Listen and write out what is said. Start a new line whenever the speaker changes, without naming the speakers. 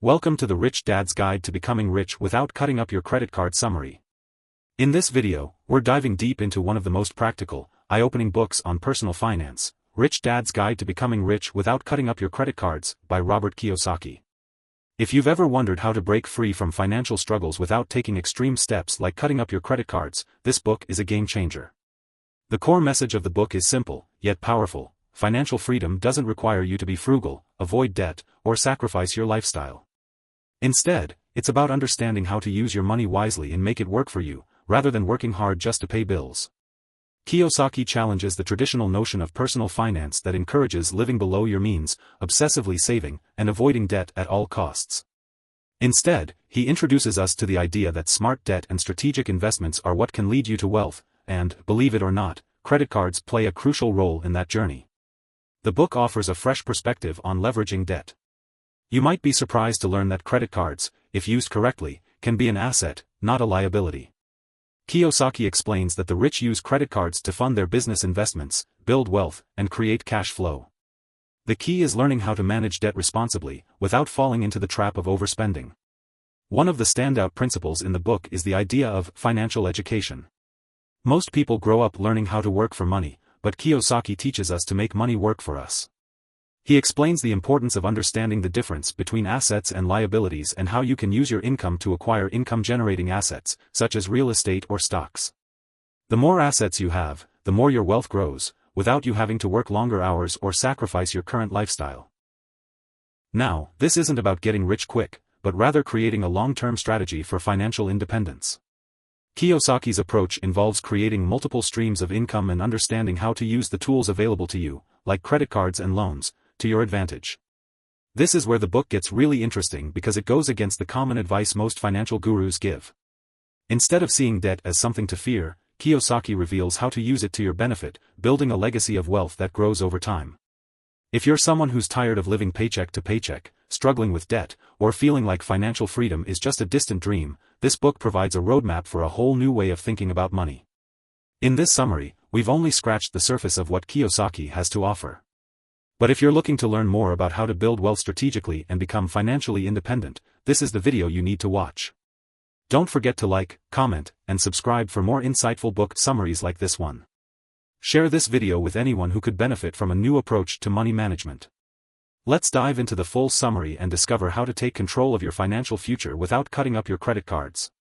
Welcome to the Rich Dad's Guide to Becoming Rich Without Cutting Up Your Credit Card summary. In this video, we're diving deep into one of the most practical, eye-opening books on personal finance, Rich Dad's Guide to Becoming Rich Without Cutting Up Your Credit Cards, by Robert Kiyosaki. If you've ever wondered how to break free from financial struggles without taking extreme steps like cutting up your credit cards, this book is a game changer. The core message of the book is simple, yet powerful. Financial freedom doesn't require you to be frugal, avoid debt, or sacrifice your lifestyle. Instead, it's about understanding how to use your money wisely and make it work for you, rather than working hard just to pay bills. Kiyosaki challenges the traditional notion of personal finance that encourages living below your means, obsessively saving, and avoiding debt at all costs. Instead, he introduces us to the idea that smart debt and strategic investments are what can lead you to wealth, and, believe it or not, credit cards play a crucial role in that journey. The book offers a fresh perspective on leveraging debt. You might be surprised to learn that credit cards, if used correctly, can be an asset, not a liability. Kiyosaki explains that the rich use credit cards to fund their business investments, build wealth, and create cash flow. The key is learning how to manage debt responsibly, without falling into the trap of overspending. One of the standout principles in the book is the idea of financial education. Most people grow up learning how to work for money, but Kiyosaki teaches us to make money work for us. He explains the importance of understanding the difference between assets and liabilities and how you can use your income to acquire income-generating assets, such as real estate or stocks. The more assets you have, the more your wealth grows, without you having to work longer hours or sacrifice your current lifestyle. Now, this isn't about getting rich quick, but rather creating a long-term strategy for financial independence. Kiyosaki's approach involves creating multiple streams of income and understanding how to use the tools available to you, like credit cards and loans, to your advantage. This is where the book gets really interesting because it goes against the common advice most financial gurus give. Instead of seeing debt as something to fear, Kiyosaki reveals how to use it to your benefit, building a legacy of wealth that grows over time. If you're someone who's tired of living paycheck to paycheck, struggling with debt, or feeling like financial freedom is just a distant dream, this book provides a roadmap for a whole new way of thinking about money. In this summary, we've only scratched the surface of what Kiyosaki has to offer. But if you're looking to learn more about how to build wealth strategically and become financially independent, this is the video you need to watch. Don't forget to like, comment, and subscribe for more insightful book summaries like this one. Share this video with anyone who could benefit from a new approach to money management. Let's dive into the full summary and discover how to take control of your financial future without cutting up your credit cards.